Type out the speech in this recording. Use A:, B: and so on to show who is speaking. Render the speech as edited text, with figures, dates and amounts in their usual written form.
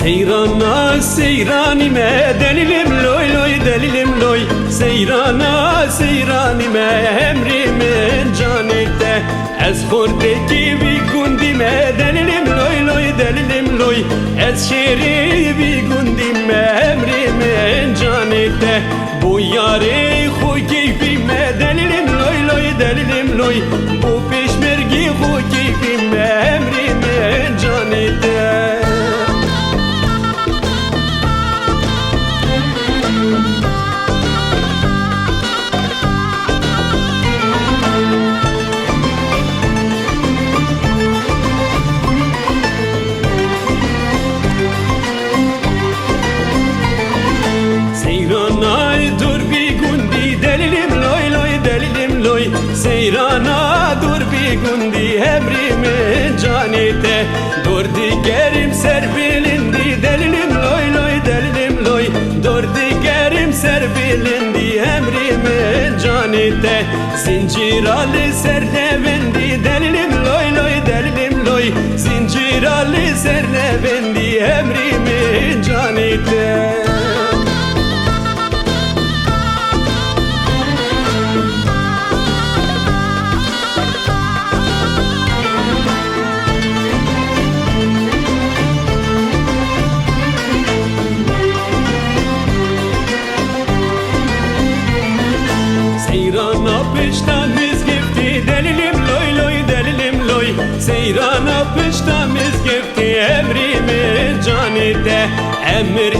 A: Seyrana seyranime delilim loy loy delilim loy. Seyrana seyranime emrimin canite. Ez hordeki bir gundime delilim loy loy delilim loy. Ez şeri bir gundime emrimin canite. Bu yare hu keyfime delilim loy loy delilim loy. Bu peşmergi hu keyfime emrimin canite. Seyrana dur bir gundi emrimin canite. Dur digerim serbilindi delilim loy loy delilim loy. Dur digerim serbilindi emrimin canite. Zinciralı serdevendi delilim loy loy delilim loy. Zinciralı serdevendi emrimin canite. Seyrana piştamiz gifti delilim loy loy delilim loy. Seyrana piştamiz gifti emrimin canite. Emir